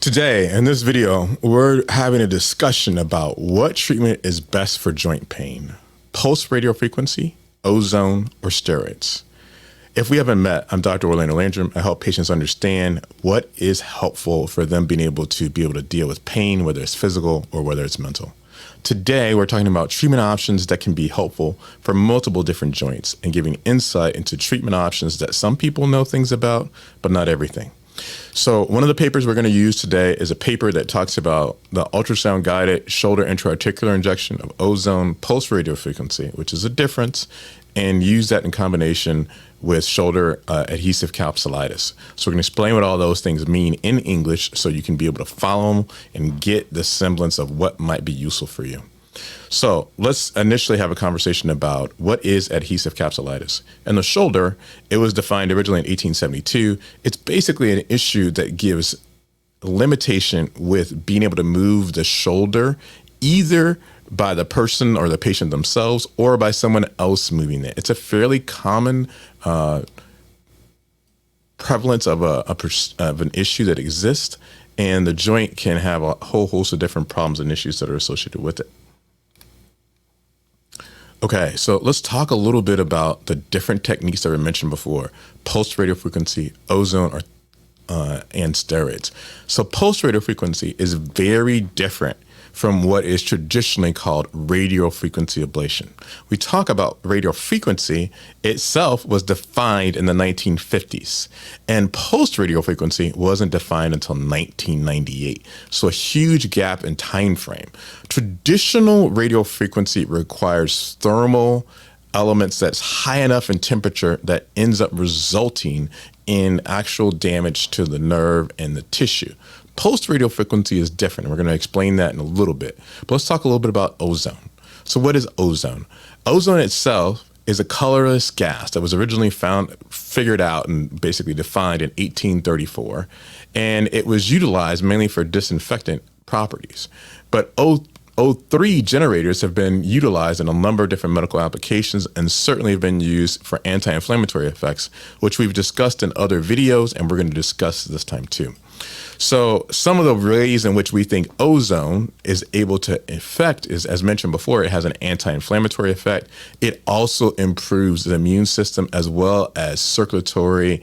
Today, in this video, we're having a discussion about what treatment is best for joint pain: pulse radiofrequency, ozone, or steroids. If we haven't met, I'm Dr. Orlando Landrum. I help patients understand what is helpful for them being able to deal with pain, whether it's physical or whether it's mental. Today, we're talking about treatment options that can be helpful for multiple different joints and giving insight into treatment options that some people know things about, but not everything. So one of the papers we're going to use today is a paper that talks about the ultrasound-guided shoulder intra-articular injection of ozone pulse radiofrequency, which is a difference, and use that in combination with shoulder adhesive capsulitis. So we're going to explain what all those things mean in English so you can be able to follow them and get the semblance of what might be useful for you. So let's initially have a conversation about what is adhesive capsulitis. In the shoulder, it was defined originally in 1872. It's basically an issue that gives limitation with being able to move the shoulder either by the person or the patient themselves or by someone else moving it. It's a fairly common prevalence of an issue that exists, and the joint can have a whole host of different problems and issues that are associated with it. Okay, so let's talk a little bit about the different techniques that were mentioned before: pulse radiofrequency, ozone, and steroids. So pulse radiofrequency is very different from what is traditionally called radiofrequency ablation. We talk about radiofrequency itself was defined in the 1950s, and pulse radiofrequency wasn't defined until 1998. So a huge gap in time frame. Traditional radiofrequency requires thermal elements that's high enough in temperature that ends up resulting in actual damage to the nerve and the tissue. Pulse radiofrequency is different. We're going to explain that in a little bit. But let's talk a little bit about ozone. So what is ozone? Ozone itself is a colorless gas that was originally figured out and basically defined in 1834. And it was utilized mainly for disinfectant properties. But O3 generators have been utilized in a number of different medical applications and certainly have been used for anti-inflammatory effects, which we've discussed in other videos and we're going to discuss this time too. So some of the ways in which we think ozone is able to affect is, as mentioned before, it has an anti-inflammatory effect. It also improves the immune system as well as circulatory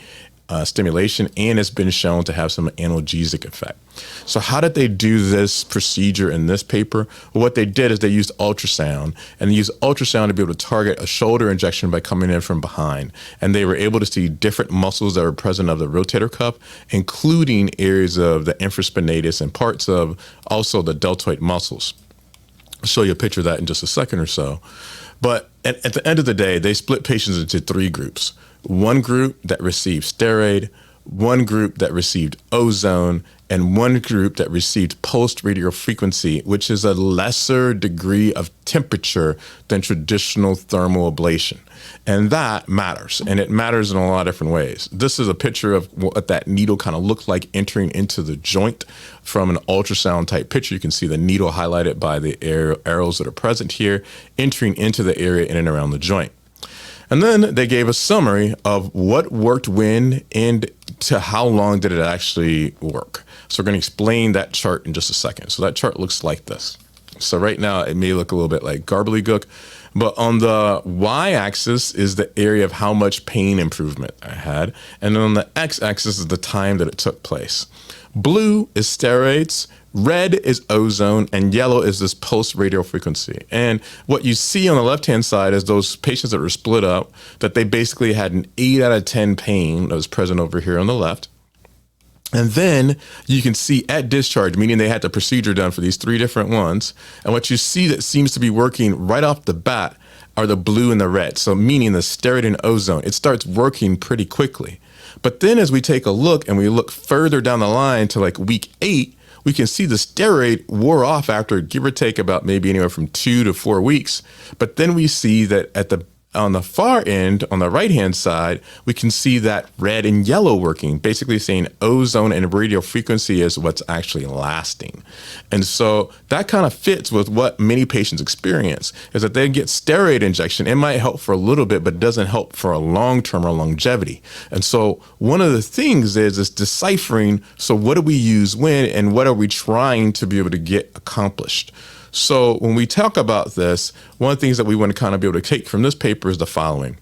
stimulation, and it's been shown to have some analgesic effect. So how did they do this procedure in this paper? Well, what they did is they used ultrasound, and they used ultrasound to be able to target a shoulder injection by coming in from behind. And they were able to see different muscles that were present of the rotator cuff, including areas of the infraspinatus and parts of also the deltoid muscles. I'll show you a picture of that in just a second or so. But at the end of the day, they split patients into three groups. One group that received steroid, one group that received ozone, and one group that received pulse radiofrequency, which is a lesser degree of temperature than traditional thermal ablation. And that matters, and it matters in a lot of different ways. This is a picture of what that needle kind of looked like entering into the joint from an ultrasound type picture. You can see the needle highlighted by the arrows that are present here, entering into the area in and around the joint. And then they gave a summary of what worked when and to how long did it actually work. So we're going to explain that chart in just a second. So that chart looks like this. So right now it may look a little bit like gobbledygook, but on the y-axis is the area of how much pain improvement I had. And then on the x-axis is the time that it took place. Blue is steroids, red is ozone, and yellow is this pulse radiofrequency. And what you see on the left-hand side is those patients that were split up, that they basically had an 8 out of 10 pain that was present over here on the left. And then you can see at discharge, meaning they had the procedure done for these three different ones. And what you see that seems to be working right off the bat are the blue and the red. So meaning the steroid and ozone, it starts working pretty quickly. But then as we take a look and we look further down the line to like week 8, we can see the steroid wore off after give or take about maybe anywhere from 2 to 4 weeks. But then we see that at the on the far end, on the right-hand side, we can see that red and yellow working, basically saying ozone and radio frequency is what's actually lasting. And so that kind of fits with what many patients experience, is that they get steroid injection. It might help for a little bit, but it doesn't help for a long-term or longevity. And so one of the things is deciphering, so what do we use when, and what are we trying to be able to get accomplished? So when we talk about this, one of the things that we want to kind of be able to take from this paper is the following,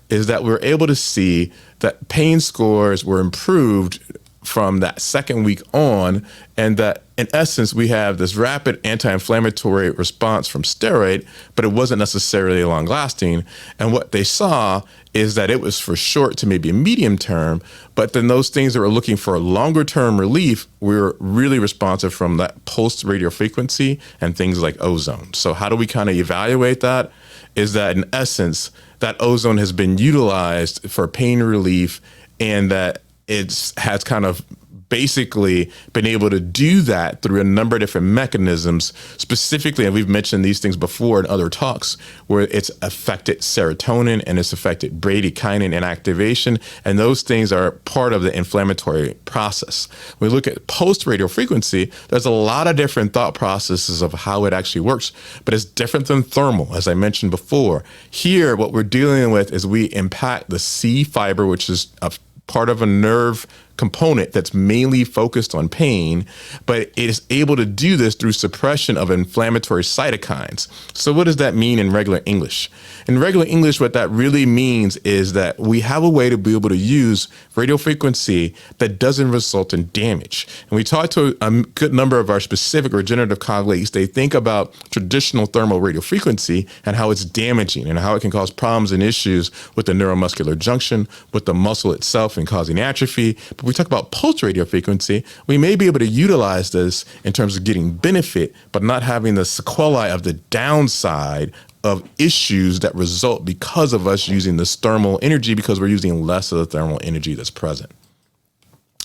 is that we're able to see that pain scores were improved from that second week on, and that in essence, we have this rapid anti-inflammatory response from steroid, but it wasn't necessarily long lasting. And what they saw is that it was for short to maybe a medium term, but then those things that were looking for a longer term relief were really responsive from that pulsed radio frequency and things like ozone. So how do we kind of evaluate that? Is that in essence, that ozone has been utilized for pain relief, and that it has kind of basically been able to do that through a number of different mechanisms, specifically, and we've mentioned these things before in other talks, where it's affected serotonin and it's affected bradykinin inactivation, and those things are part of the inflammatory process. When we look at post-radio frequency, there's a lot of different thought processes of how it actually works, but it's different than thermal, as I mentioned before. Here, what we're dealing with is we impact the C fiber, which is a part of a nerve component that's mainly focused on pain, but it is able to do this through suppression of inflammatory cytokines. So what does that mean in regular English? In regular English, what that really means is that we have a way to be able to use radio frequency that doesn't result in damage. And we talked to a good number of our specific regenerative colleagues. They think about traditional thermal radio frequency and how it's damaging and how it can cause problems and issues with the neuromuscular junction, with the muscle itself and causing atrophy. But we talk about pulse radio frequency, we may be able to utilize this in terms of getting benefit, but not having the sequelae of the downside of issues that result because of us using this thermal energy, because we're using less of the thermal energy that's present.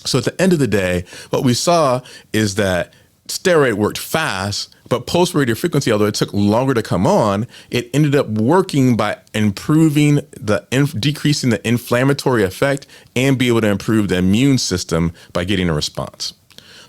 So at the end of the day, what we saw is that steroid worked fast, but pulse radio frequency, although it took longer to come on, it ended up working by improving decreasing the inflammatory effect and be able to improve the immune system by getting a response.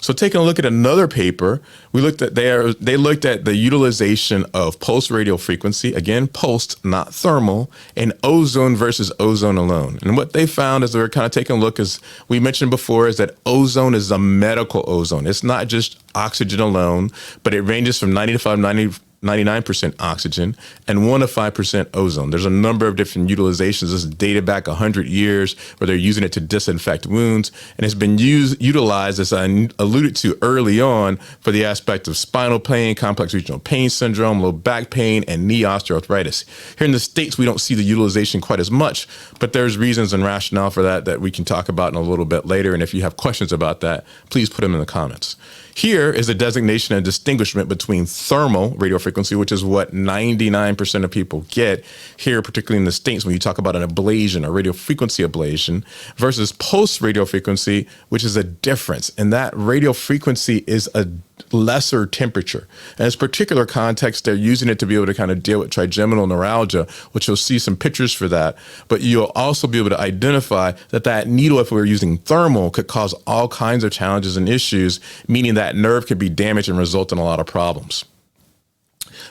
So taking a look at another paper, they looked at the utilization of pulse radio frequency, again, pulsed, not thermal, and ozone versus ozone alone. And what they found as they were kind of taking a look, as we mentioned before, is that ozone is a medical ozone. It's not just oxygen alone, but it ranges from 99% oxygen and 1 to 5% ozone. There's a number of different utilizations. This is dated back 100 years where they're using it to disinfect wounds, and it's been utilized, as I alluded to early on, for the aspect of spinal pain, complex regional pain syndrome, low back pain, and knee osteoarthritis. Here in the States, we don't see the utilization quite as much, but there's reasons and rationale for that we can talk about in a little bit later. And if you have questions about that, please put them in the comments. Here is the designation and distinguishment between thermal radio frequency, which is what 99% of people get here, particularly in the States, when you talk about an ablation, a radio frequency ablation, versus pulse radio frequency, which is a difference. And that radio frequency is a lesser temperature. In this particular context, they're using it to be able to kind of deal with trigeminal neuralgia, which you'll see some pictures for that. But you'll also be able to identify that needle, if we were using thermal, could cause all kinds of challenges and issues, meaning that nerve could be damaged and result in a lot of problems.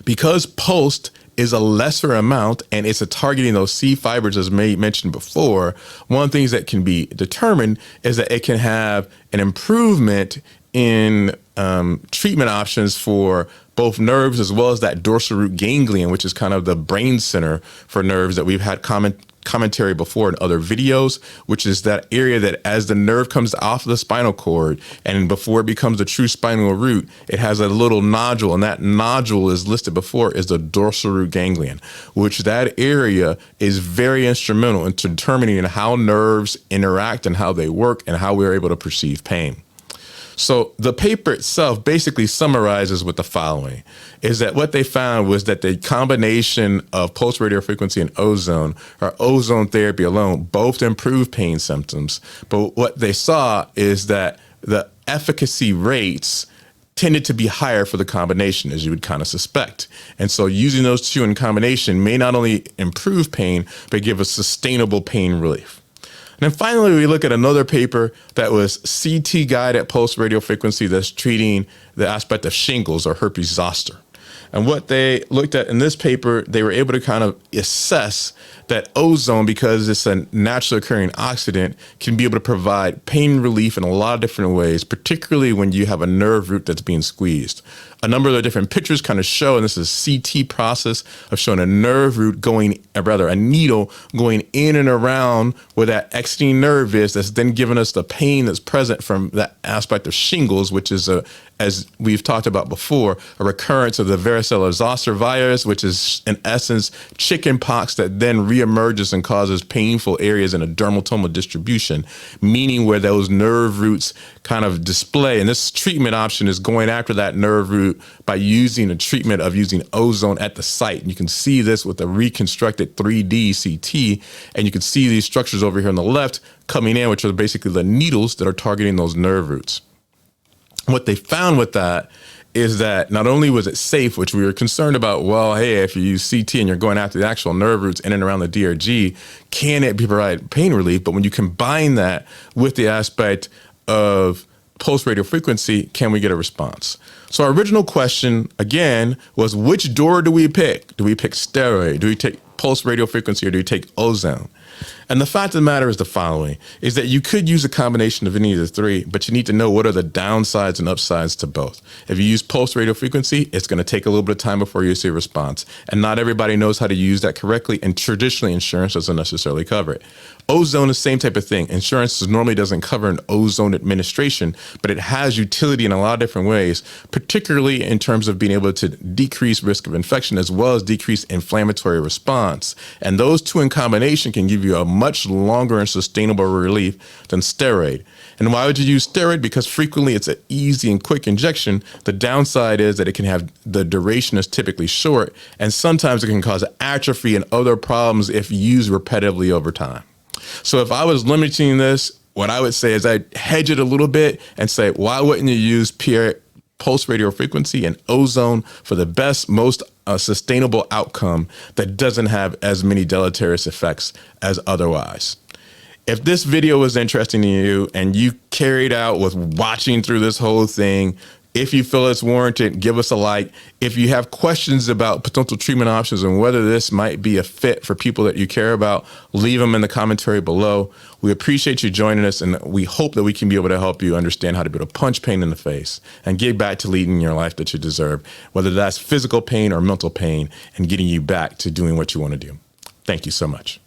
Because pulsed is a lesser amount and it's targeting those C fibers, as May mentioned before, one of the things that can be determined is that it can have an improvement in treatment options for both nerves as well as that dorsal root ganglion, which is kind of the brain center for nerves that we've had commentary before in other videos, which is that area that as the nerve comes off the spinal cord and before it becomes a true spinal root, it has a little nodule, and that nodule is listed before as the dorsal root ganglion, which that area is very instrumental in determining how nerves interact and how they work and how we're able to perceive pain. So the paper itself basically summarizes with the following, is that what they found was that the combination of pulse radio frequency and ozone, or ozone therapy alone, both improved pain symptoms. But what they saw is that the efficacy rates tended to be higher for the combination, as you would kind of suspect. And so using those two in combination may not only improve pain, but give us sustainable pain relief. And then finally, we look at another paper that was CT guided pulse radiofrequency that's treating the aspect of shingles or herpes zoster. And what they looked at in this paper, they were able to kind of assess that ozone, because it's a naturally occurring oxidant, can be able to provide pain relief in a lot of different ways, particularly when you have a nerve root that's being squeezed. A number of the different pictures kind of show, and this is a CT process of showing a nerve root going, or rather a needle going in and around where that exiting nerve is, that's then giving us the pain that's present from that aspect of shingles, which is as we've talked about before, a recurrence of the varicella zoster virus, which is in essence chicken pox that then reemerges and causes painful areas in a dermatomal distribution, meaning where those nerve roots kind of display. And this treatment option is going after that nerve root by using a treatment of using ozone at the site. And you can see this with a reconstructed 3D CT, and you can see these structures over here on the left coming in, which are basically the needles that are targeting those nerve roots. What they found with that is that not only was it safe, which we were concerned about, well, hey, if you use CT and you're going after the actual nerve roots in and around the DRG, can it provide pain relief? But when you combine that with the aspect of pulse radiofrequency, can we get a response? So our original question, again, was which door do we pick? Do we pick steroid? Do we take pulse radiofrequency, or do we take ozone? And the fact of the matter is the following, is that you could use a combination of any of the three, but you need to know what are the downsides and upsides to both. If you use pulse radiofrequency, it's going to take a little bit of time before you see a response. And not everybody knows how to use that correctly, and traditionally insurance doesn't necessarily cover it. Ozone is the same type of thing. Insurance normally doesn't cover an ozone administration, but it has utility in a lot of different ways, particularly in terms of being able to decrease risk of infection as well as decrease inflammatory response. And those two in combination can give you a much longer and sustainable relief than steroid. And why would you use steroid? Because frequently it's an easy and quick injection. The downside is that it can have, the duration is typically short, and sometimes it can cause atrophy and other problems if used repetitively over time. So if I was limiting this, what I would say is I'd hedge it a little bit and say, why wouldn't you use pulse radiofrequency and ozone for the best, most sustainable outcome that doesn't have as many deleterious effects as otherwise? If this video was interesting to you and you carried out with watching through this whole thing, if you feel it's warranted, give us a like. If you have questions about potential treatment options and whether this might be a fit for people that you care about, leave them in the commentary below. We appreciate you joining us, and we hope that we can be able to help you understand how to be able to punch pain in the face and get back to leading your life that you deserve, whether that's physical pain or mental pain, and getting you back to doing what you want to do. Thank you so much.